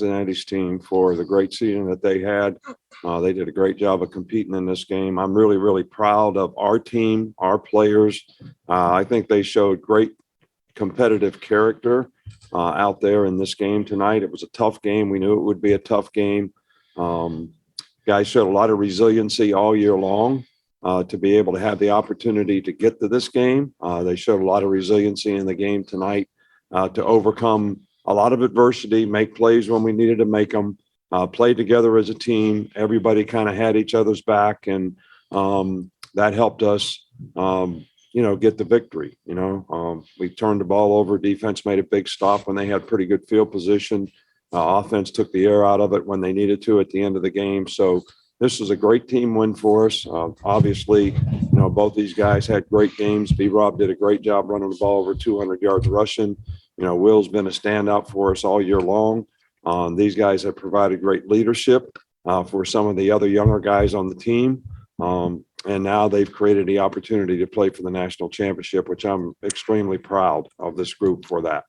Cincinnati's team for the great season that they had. They did a great job of competing in this game. I'm really, really proud of our team, our players. I think they showed great competitive character out there in this game tonight. It was a tough game. We knew it would be a tough game. Guys showed a lot of resiliency all year long to be able to have the opportunity to get to this game. They showed a lot of resiliency in the game tonight to overcome a lot of adversity, make plays when we needed to make them, play together as a team. Everybody kind of had each other's back, and that helped us, get the victory. We turned the ball over. Defense made a big stop when they had pretty good field position. Offense took the air out of it when they needed to at the end of the game. So this was a great team win for us. Obviously, both these guys had great games. BRob did a great job running the ball over 200 yards rushing. Will's been a standout for us all year long. These guys have provided great leadership for some of the other younger guys on the team. And now they've created the opportunity to play for the national championship, which I'm extremely proud of this group for that.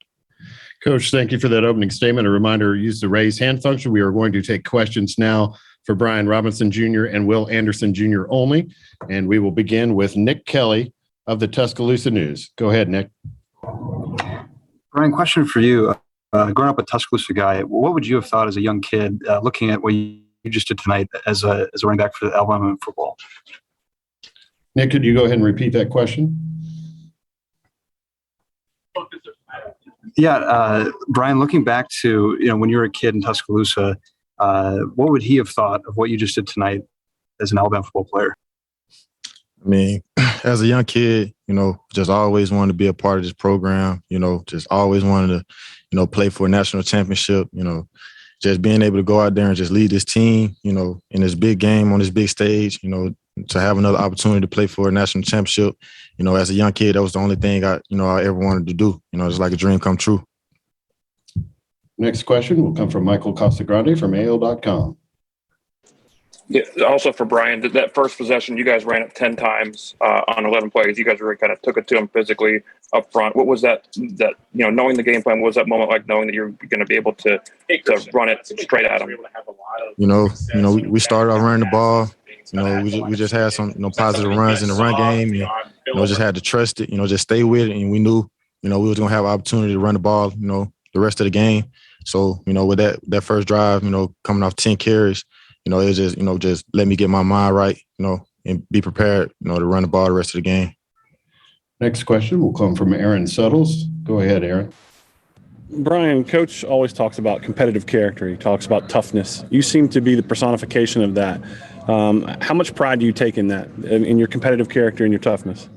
Coach, thank you for that opening statement. A reminder, use the raise hand function. We are going to take questions now for Brian Robinson Jr. and Will Anderson Jr. only. And we will begin with Nick Kelly of the Tuscaloosa News. Go ahead, Nick. Brian, question for you. Growing up a Tuscaloosa guy, what would you have thought as a young kid looking at what you just did tonight as a running back for the Alabama football? Nick, could you go ahead and repeat that question? Yeah, Brian, looking back to, when you were a kid in Tuscaloosa, what would he have thought of what you just did tonight as an Alabama football player? I mean, as a young kid, just always wanted to be a part of this program, just always wanted to, play for a national championship, just being able to go out there and just lead this team, in this big game on this big stage, to have another opportunity to play for a national championship. As a young kid, that was the only thing I ever wanted to do. It's like a dream come true. Next question will come from Michael Casagrande from AL.com. Yeah, also for Brian, that first possession, you guys ran it 10 times on 11 plays. You guys really kind of took it to him physically up front. What was that knowing the game plan, what was that moment like, knowing that you're going to be able to run it straight at him? We started off running the ball. We just had some positive runs in the run game. And, just had to trust it, just stay with it. And we knew, we was going to have an opportunity to run the ball, the rest of the game. So, with that first drive, coming off 10 carries, it was just let me get my mind right, and be prepared, to run the ball the rest of the game. Next question will come from Aaron Suttles. Go ahead, Aaron. Brian, Coach always talks about competitive character. He talks about toughness. You seem to be the personification of that. How much pride do you take in that, in your competitive character and your toughness?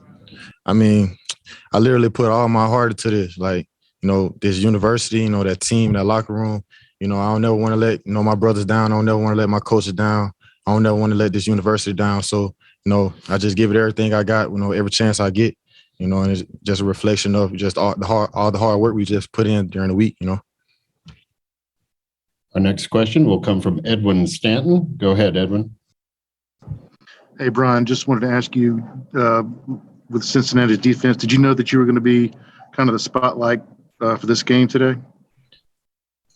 I mean, I literally put all my heart into this. Like, this university, that team, that locker room. I don't never want to let, my brothers down. I don't never want to let my coaches down. I don't never want to let this university down. So, I just give it everything I got, every chance I get, and it's just a reflection of just all the hard work we just put in during the week, Our next question will come from Edwin Stanton. Go ahead, Edwin. Hey, Brian, just wanted to ask you, with Cincinnati's defense, did you know that you were going to be kind of the spotlight for this game today?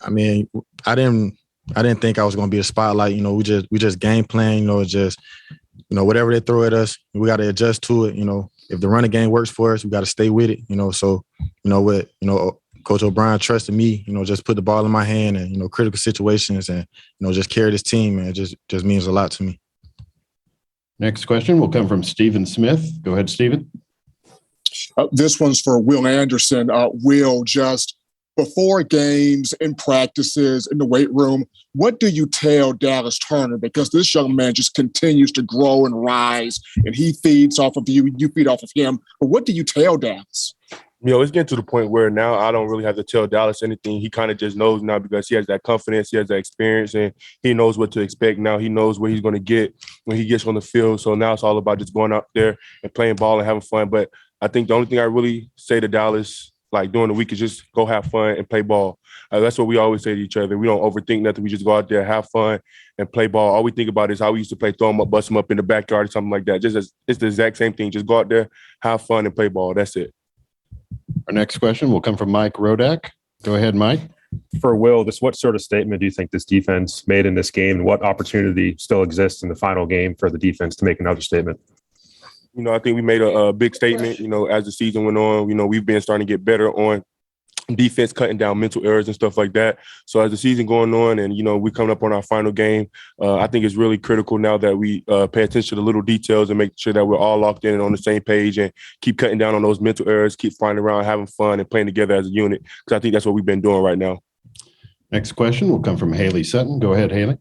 I mean, I didn't think I was going to be a spotlight. We just game plan. Just whatever they throw at us, we got to adjust to it. If the running game works for us, we got to stay with it. So what Coach O'Brien trusted me. Just put the ball in my hand and critical situations and just carry this team. And it just means a lot to me. Next question will come from Stephen Smith. Go ahead, Stephen. This one's for Will Anderson. Will, just before games and practices in the weight room, what do you tell Dallas Turner? Because this young man just continues to grow and rise, and he feeds off of you, you feed off of him. But what do you tell Dallas? It's getting to the point where now I don't really have to tell Dallas anything. He kind of just knows now because he has that confidence, he has that experience, and he knows what to expect now. He knows what he's going to get when he gets on the field. So now it's all about just going out there and playing ball and having fun. But I think the only thing I really say to Dallas, like during the week, is just go have fun and play ball. That's what we always say to each other. We don't overthink nothing. We just go out there, have fun, and play ball. All we think about is how we used to play, throw them up, bust them up in the backyard or something like that. It's the exact same thing. Just go out there, have fun, and play ball. That's it. Our next question will come from Mike Rodak. Go ahead, Mike. For Will, what sort of statement do you think this defense made in this game? And what opportunity still exists in the final game for the defense to make another statement? I think we made a big statement, as the season went on. We've been starting to get better on defense, cutting down mental errors and stuff like that. So as the season going on and, we're coming up on our final game, I think it's really critical now that we pay attention to the little details and make sure that we're all locked in and on the same page and keep cutting down on those mental errors, keep flying around, having fun and playing together as a unit. Because I think that's what we've been doing right now. Next question will come from Haley Sutton. Go ahead, Haley.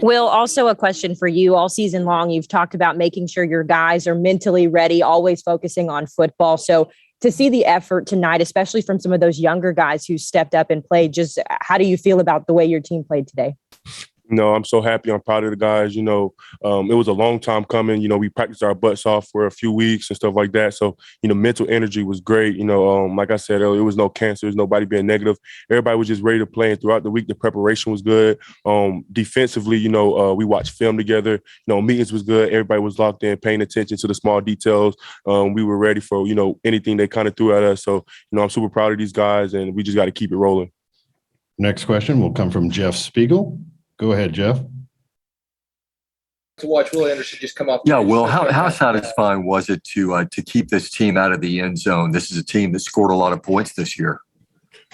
Will, also a question for you. All season long, you've talked about making sure your guys are mentally ready, always focusing on football. So to see the effort tonight, especially from some of those younger guys who stepped up and played, just how do you feel about the way your team played today? I'm so happy. I'm proud of the guys. It was a long time coming. We practiced our butts off for a few weeks and stuff like that. So, mental energy was great. Like I said earlier, it was no cancers, nobody being negative. Everybody was just ready to play. And throughout the week, the preparation was good. Defensively, we watched film together. Meetings was good. Everybody was locked in, paying attention to the small details. We were ready for, anything they kind of threw at us. So, I'm super proud of these guys, and we just got to keep it rolling. Next question will come from Jeff Spiegel. Go ahead, Jeff. To watch Will Anderson just come up. Yeah, Will, how satisfying was it to keep this team out of the end zone? This is a team that scored a lot of points this year.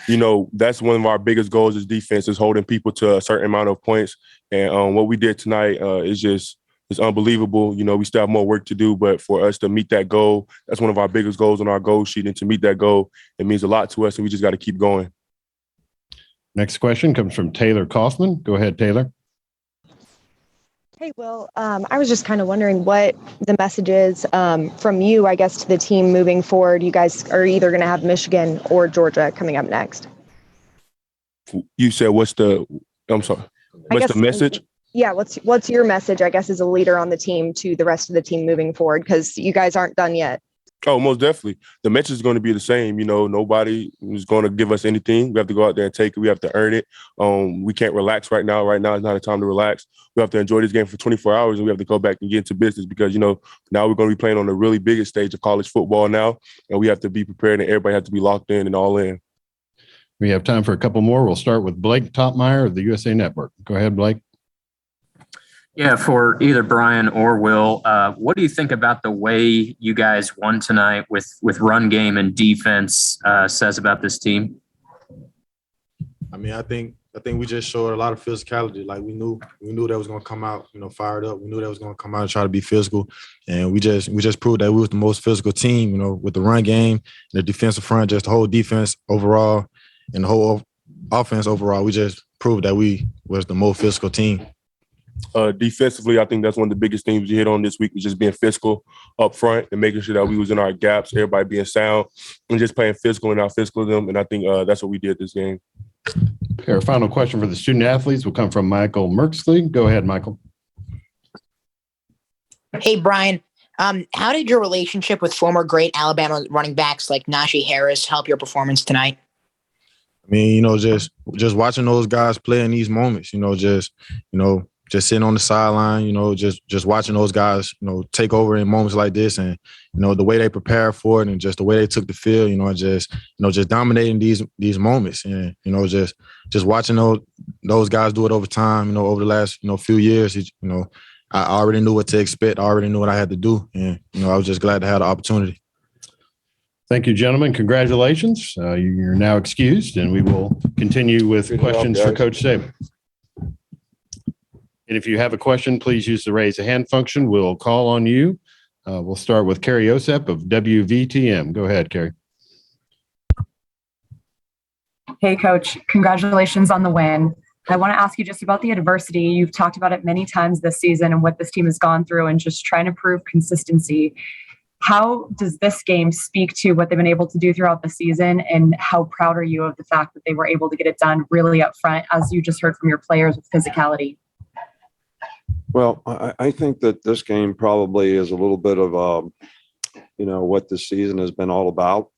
That's one of our biggest goals as defense is holding people to a certain amount of points. And what we did tonight is unbelievable. We still have more work to do, but for us to meet that goal, that's one of our biggest goals on our goal sheet. And to meet that goal, it means a lot to us, and we just got to keep going. Next question comes from Taylor Kaufman. Go ahead, Taylor. Hey, Will. I was just kind of wondering what the message is from you, I guess, to the team moving forward. You guys are either going to have Michigan or Georgia coming up next. You said what's the message? Yeah, what's your message, I guess, as a leader on the team to the rest of the team moving forward? Because you guys aren't done yet. Oh, most definitely. The message is going to be the same. Nobody is going to give us anything. We have to go out there and take it. We have to earn it. We can't relax right now. Right now is not a time to relax. We have to enjoy this game for 24 hours, and we have to go back and get into business because, now we're going to be playing on the really biggest stage of college football now, and we have to be prepared, and everybody has to be locked in and all in. We have time for a couple more. We'll start with Blake Topmeyer of the USA Network. Go ahead, Blake. Yeah, for either Brian or Will, what do you think about the way you guys won tonight with run game and defense says about this team? I mean, I think we just showed a lot of physicality. Like we knew that was going to come out, fired up. We knew that was going to come out and try to be physical, and we just proved that we was the most physical team. With the run game, the defensive front, just the whole defense overall, and the whole offense overall. We just proved that we was the most physical team. Defensively, I think that's one of the biggest things we hit on this week was just being physical up front and making sure that we was in our gaps, everybody being sound, and just playing physical in our physicalism. And I think that's what we did this game. Okay, our final question for the student athletes will come from Michael Merksley. Go ahead, Michael. Hey, Brian. How did your relationship with former great Alabama running backs like Najee Harris help your performance tonight? I mean, just watching those guys play in these moments, just sitting on the sideline, just watching those guys, take over in moments like this, and the way they prepare for it, and just the way they took the field, just dominating these moments, and just watching those guys do it over time, over the last few years, I already knew what to expect, I already knew what I had to do, and I was just glad to have the opportunity. Thank you, gentlemen. Congratulations. You're now excused, and we will continue with questions for Coach Saban. And if you have a question, please use the raise a hand function. We'll call on you. We'll start with Carrie Osep of WVTM. Go ahead, Carrie. Hey, Coach. Congratulations on the win. I want to ask you just about the adversity. You've talked about it many times this season and what this team has gone through and just trying to prove consistency. How does this game speak to what they've been able to do throughout the season, and how proud are you of the fact that they were able to get it done really up front, as you just heard from your players, with physicality? Well, I think that this game probably is a little bit of, what this season has been all about.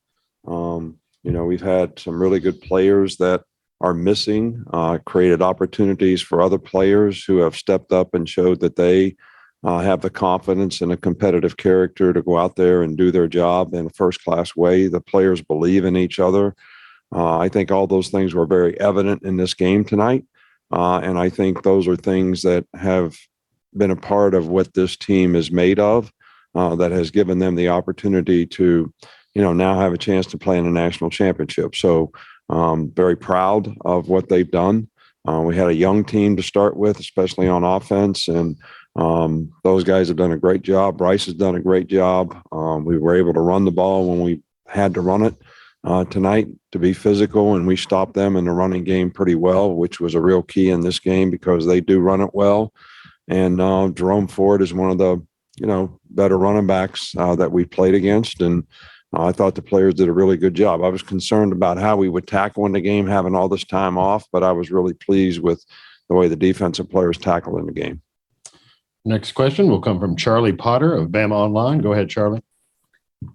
We've had some really good players that are missing, created opportunities for other players who have stepped up and showed that they have the confidence and a competitive character to go out there and do their job in a first-class way. The players believe in each other. I think all those things were very evident in this game tonight. And I think those are things that have been a part of what this team is made of, that has given them the opportunity to, now have a chance to play in a national championship. So very proud of what they've done. We had a young team to start with, especially on offense, and those guys have done a great job. Bryce has done a great job. We were able to run the ball when we had to run it tonight, to be physical, and we stopped them in the running game pretty well, which was a real key in this game because they do run it well. And Jerome Ford is one of the better running backs that we played against, and I thought the players did a really good job. I was concerned about how we would tackle in the game, having all this time off, but I was really pleased with the way the defensive players tackled in the game. Next question will come from Charlie Potter of Bama Online. Go ahead, Charlie.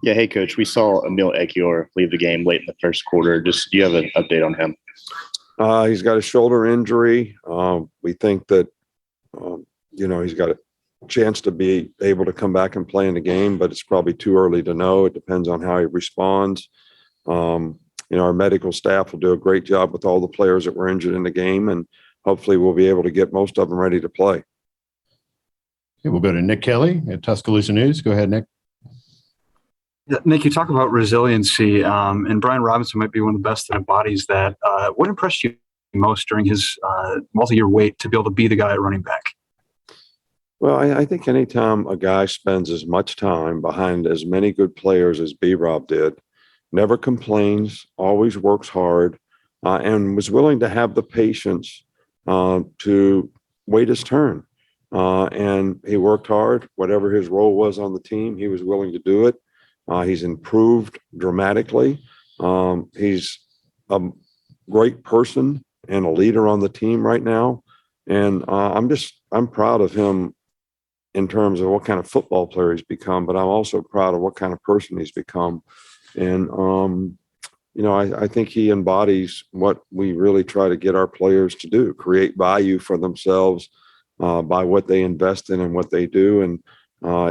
Yeah, hey, Coach. We saw Emil Ekiyor leave the game late in the first quarter. Do you have an update on him? He's got a shoulder injury. We think that, he's got a chance to be able to come back and play in the game, but it's probably too early to know. It depends on how he responds. Our medical staff will do a great job with all the players that were injured in the game, and hopefully we'll be able to get most of them ready to play. Okay, we'll go to Nick Kelly at Tuscaloosa News. Go ahead, Nick. Yeah, Nick, you talk about resiliency, and Brian Robinson might be one of the best that embodies that. What impressed you most during his multi-year wait to be able to be the guy at running back? Well, I think anytime a guy spends as much time behind as many good players as BRob did, never complains, always works hard, and was willing to have the patience to wait his turn. And he worked hard. Whatever his role was on the team, he was willing to do it. He's improved dramatically. He's a great person and a leader on the team right now. And I'm proud of him in terms of what kind of football player he's become, but I'm also proud of what kind of person he's become. And, I think he embodies what we really try to get our players to do, create value for themselves by what they invest in and what they do. And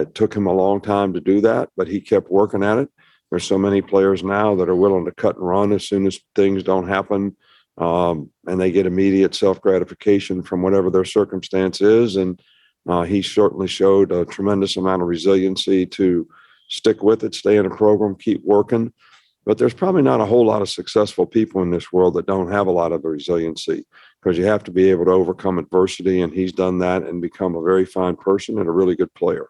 it took him a long time to do that, but he kept working at it. There's so many players now that are willing to cut and run as soon as things don't happen. And they get immediate self-gratification from whatever their circumstance is. And he certainly showed a tremendous amount of resiliency to stick with it, stay in a program, keep working. But there's probably not a whole lot of successful people in this world that don't have a lot of resiliency, because you have to be able to overcome adversity. And he's done that and become a very fine person and a really good player.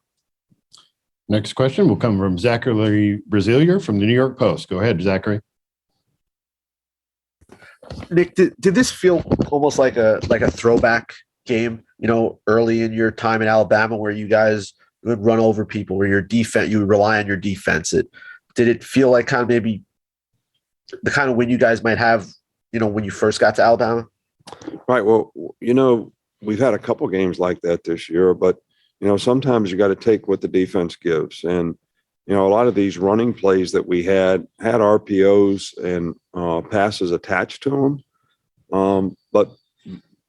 Next question will come from Zachary Brazilier from the New York Post. Go ahead, Zachary. Nick, did this feel almost like a throwback game, early in your time in Alabama, where you guys would run over people, where your defense, you would rely on your defense? Did it feel like kind of maybe the kind of win you guys might have, when you first got to Alabama? Right. Well, we've had a couple games like that this year, but sometimes you got to take what the defense gives. And, a lot of these running plays that we had RPOs and passes attached to them. But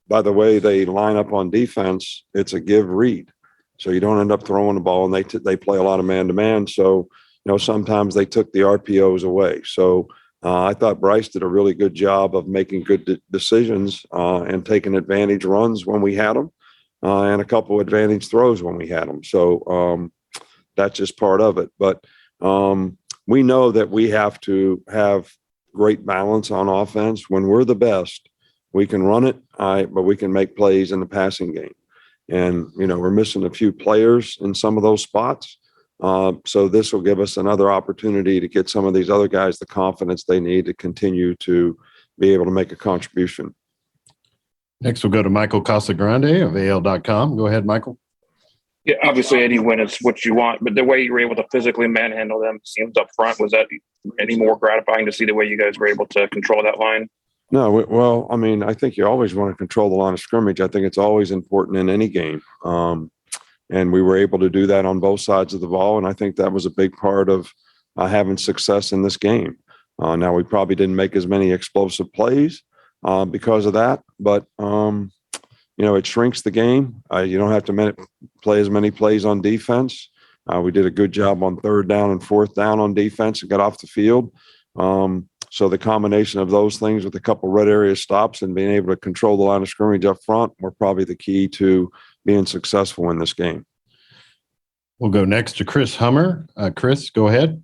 by the way they line up on defense, it's a give read. So you don't end up throwing the ball, and they play a lot of man-to-man. So, sometimes they took the RPOs away. So I thought Bryce did a really good job of making good decisions and taking advantage runs when we had them. And a couple of advantage throws when we had them. So that's just part of it. But we know that we have to have great balance on offense. When we're the best, we can run it, but we can make plays in the passing game. And, we're missing a few players in some of those spots. So this will give us another opportunity to get some of these other guys the confidence they need to continue to be able to make a contribution. Next, we'll go to Michael Casagrande of AL.com. Go ahead, Michael. Yeah, obviously any win is what you want, but the way you were able to physically manhandle them seems up front. Was that any more gratifying to see the way you guys were able to control that line? No, well, I think you always want to control the line of scrimmage. I think it's always important in any game. And we were able to do that on both sides of the ball. And I think that was a big part of having success in this game. Now, we probably didn't make as many explosive plays because of that, but, it shrinks the game. You don't have to play as many plays on defense. We did a good job on 3rd down and 4th down on defense and got off the field. So the combination of those things with a couple red area stops and being able to control the line of scrimmage up front were probably the key to being successful in this game. We'll go next to Chris Hummer. Chris, go ahead.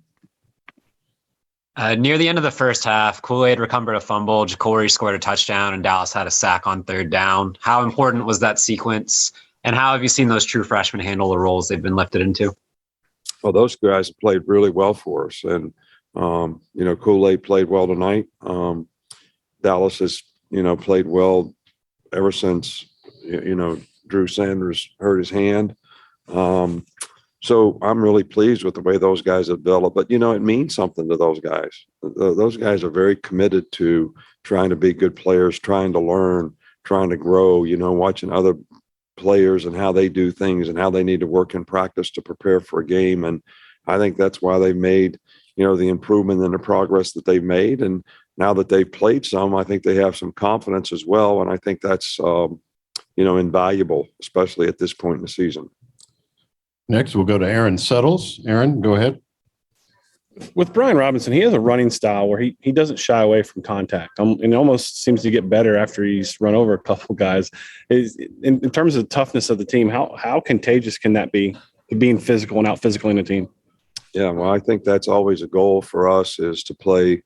Near the end of the first half, Kool-Aid recovered a fumble, Jacory scored a touchdown, and Dallas had a sack on third down. How important was that sequence, and how have you seen those true freshmen handle the roles they've been lifted into? Well, those guys played really well for us, and Kool-Aid played well tonight. Dallas has played well ever since Drew Sanders hurt his hand. So I'm really pleased with the way those guys have developed. But, it means something to those guys. Those guys are very committed to trying to be good players, trying to learn, trying to grow, watching other players and how they do things and how they need to work in practice to prepare for a game. And I think that's why they've made, the improvement and the progress that they've made. And now that they've played some, I think they have some confidence as well. And I think that's, invaluable, especially at this point in the season. Next, we'll go to Aaron Settles. Aaron, go ahead. With Brian Robinson, he has a running style where he doesn't shy away from contact. And it almost seems to get better after he's run over a couple guys. In terms of the toughness of the team, how contagious can that be, being physical and out physicaling the team? Yeah, well, I think that's always a goal for us, is to play,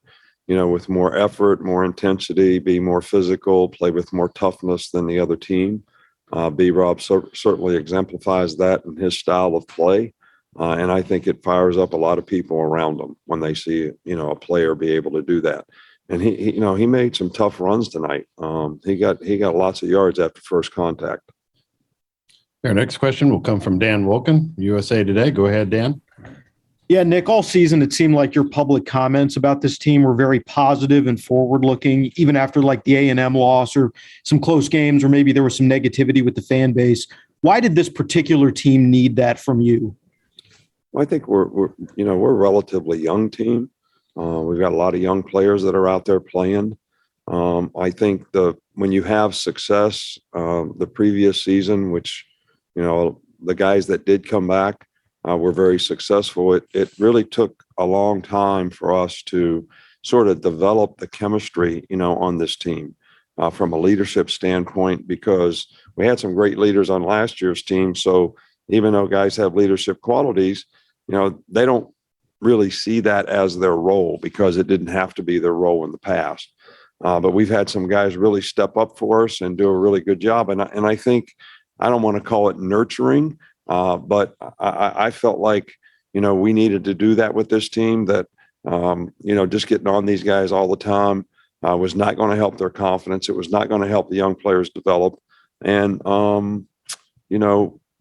with more effort, more intensity, be more physical, play with more toughness than the other team. BRob certainly exemplifies that in his style of play. And I think it fires up a lot of people around him when they see, a player be able to do that. And he made some tough runs tonight. He got lots of yards after first contact. Our next question will come from Dan Wilkin, USA Today. Go ahead, Dan. Yeah, Nick, all season it seemed like your public comments about this team were very positive and forward-looking, even after like the A&M loss or some close games, or maybe there was some negativity with the fan base. Why did this particular team need that from you? Well, I think we're a relatively young team. We've got a lot of young players that are out there playing. I think when you have success, the previous season, which the guys that did come back were very successful. It really took a long time for us to sort of develop the chemistry, on this team from a leadership standpoint, because we had some great leaders on last year's team. So even though guys have leadership qualities, they don't really see that as their role, because it didn't have to be their role in the past. But we've had some guys really step up for us and do a really good job. And I think, I don't want to call it nurturing, but I felt like, we needed to do that with this team, that, just getting on these guys all the time was not going to help their confidence. It was not going to help the young players develop. And,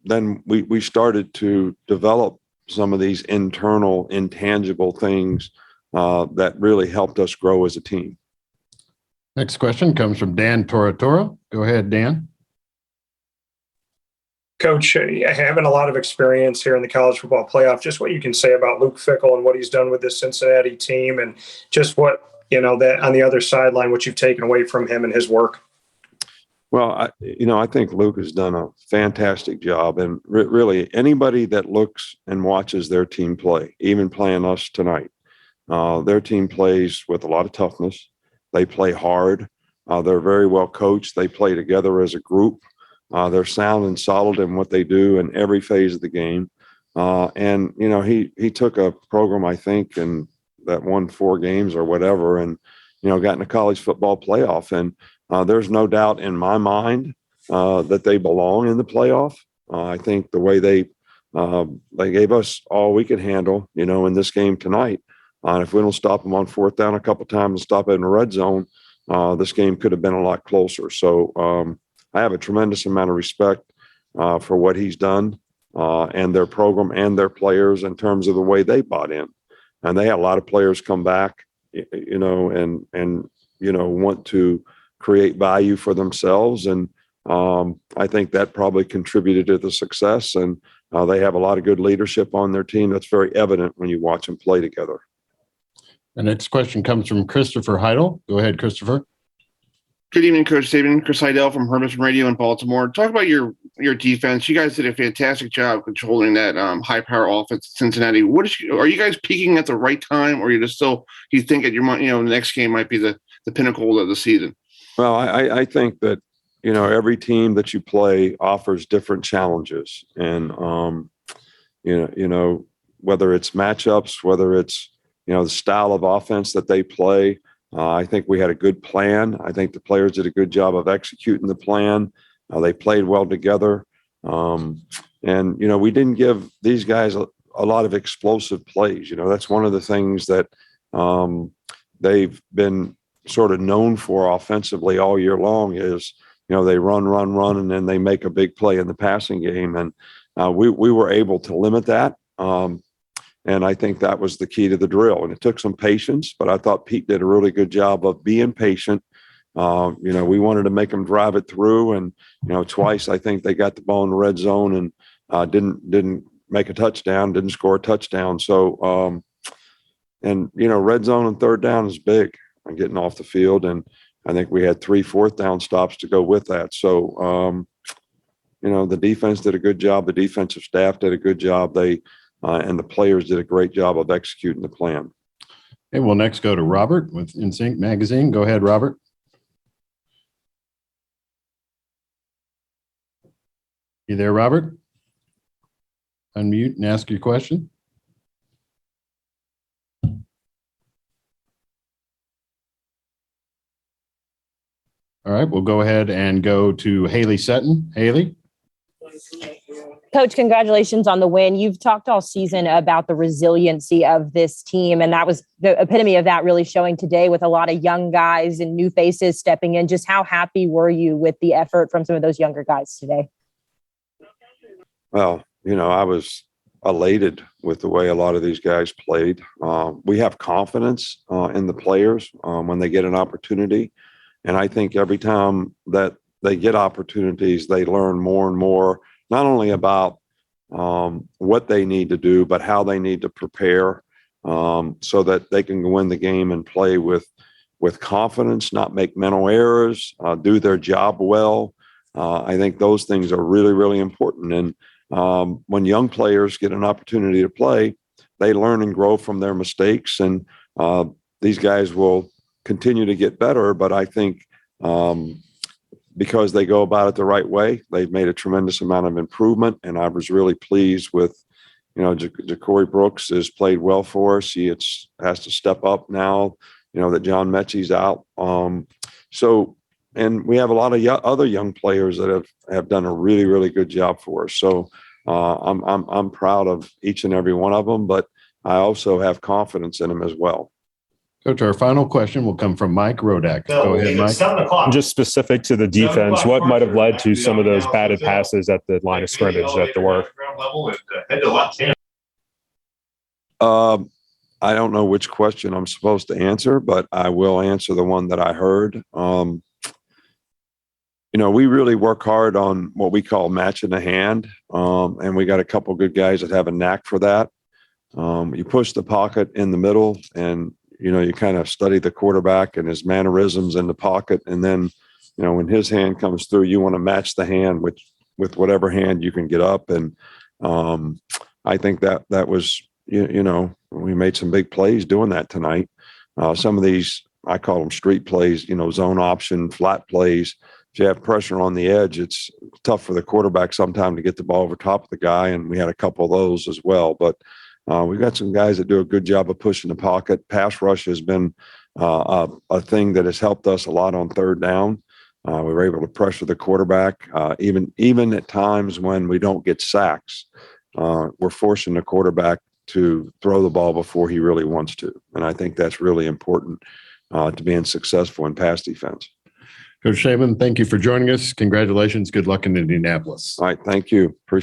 then we started to develop some of these internal, intangible things that really helped us grow as a team. Next question comes from Dan Toratora. Go ahead, Dan. Coach, having a lot of experience here in the college football playoff, just what you can say about Luke Fickell and what he's done with this Cincinnati team, and just what, that on the other sideline, what you've taken away from him and his work. Well, I think Luke has done a fantastic job, and really anybody that looks and watches their team play, even playing us tonight, their team plays with a lot of toughness. They play hard. They're very well coached. They play together as a group. They're sound and solid in what they do in every phase of the game. And, he took a program, I think, and that won 4 games or whatever, and, got in a college football playoff. And there's no doubt in my mind that they belong in the playoff. I think the way they gave us all we could handle, in this game tonight. And if we don't stop them on 4th down a couple times and stop it in the red zone, this game could have been a lot closer. So, I have a tremendous amount of respect for what he's done and their program and their players in terms of the way they bought in. And they had a lot of players come back, and want to create value for themselves. And I think that probably contributed to the success. And they have a lot of good leadership on their team. That's very evident when you watch them play together. The next question comes from Christopher Heidel. Go ahead, Christopher. Good evening, Coach Saban. Chris Heidel from Hermiston Radio in Baltimore. Talk about your your defense. You guys did a fantastic job controlling that high power offense at Cincinnati. Are you guys peaking at the right time, or you think at the next game might be the pinnacle of the season? Well, I think that, every team that you play offers different challenges, and whether it's matchups, whether it's the style of offense that they play. I think we had a good plan. I think the players did a good job of executing the plan. They played well together. And we didn't give these guys a lot of explosive plays. That's one of the things that they've been sort of known for offensively all year long is, they run, and then they make a big play in the passing game. And we were able to limit that. And I think that was the key to the drill. And it took some patience, but I thought Pete did a really good job of being patient. We wanted to make them drive it through, and twice I think they got the ball in the red zone and didn't make a touchdown, didn't score a touchdown. So, red zone and third down is big on getting off the field, and I think we had 3 fourth down stops to go with that. So, the defense did a good job. The defensive staff did a good job. And the players did a great job of executing the plan. Okay, we'll next go to Robert with InSync Magazine. Go ahead, Robert. You there, Robert? Unmute and ask your question. All right, we'll go ahead and go to Haley Sutton. Haley? Coach, congratulations on the win. You've talked all season about the resiliency of this team, and that was the epitome of that really showing today with a lot of young guys and new faces stepping in. Just how happy were you with the effort from some of those younger guys today? Well, I was elated with the way a lot of these guys played. We have confidence in the players when they get an opportunity. And I think every time that they get opportunities, they learn more and more, not only about what they need to do, but how they need to prepare so that they can win the game and play with confidence, not make mental errors, do their job well. I think those things are really, really important. And when young players get an opportunity to play, they learn and grow from their mistakes. And these guys will continue to get better. But I think because they go about it the right way, they've made a tremendous amount of improvement. And I was really pleased with, Ja'Cory Brooks has played well for us. He has to step up now, that John Mechie's out. And we have a lot of other young players that have done a really, really good job for us. So I'm proud of each and every one of them, but I also have confidence in them as well. Coach, our final question will come from Mike Rodak. Go ahead, Mike. Just specific to the defense, what might have led to some of those batted passes at the line of scrimmage at the work? I don't know which question I'm supposed to answer, but I will answer the one that I heard. We really work hard on what we call matching the hand, and we got a couple good guys that have a knack for that. You push the pocket in the middle, and you kind of study the quarterback and his mannerisms in the pocket, and then when his hand comes through, you want to match the hand with whatever hand you can get up. And I think that was we made some big plays doing that tonight. Some of these, I call them street plays, zone option, flat plays. If you have pressure on the edge, it's tough for the quarterback sometimes to get the ball over top of the guy. And we had a couple of those as well. But we've got some guys that do a good job of pushing the pocket. Pass rush has been a thing that has helped us a lot on third down. We were able to pressure the quarterback, even at times when we don't get sacks. We're forcing the quarterback to throw the ball before he really wants to. And I think that's really important to being successful in pass defense. Coach Saban, thank you for joining us. Congratulations. Good luck in Indianapolis. All right. Thank you. Appreciate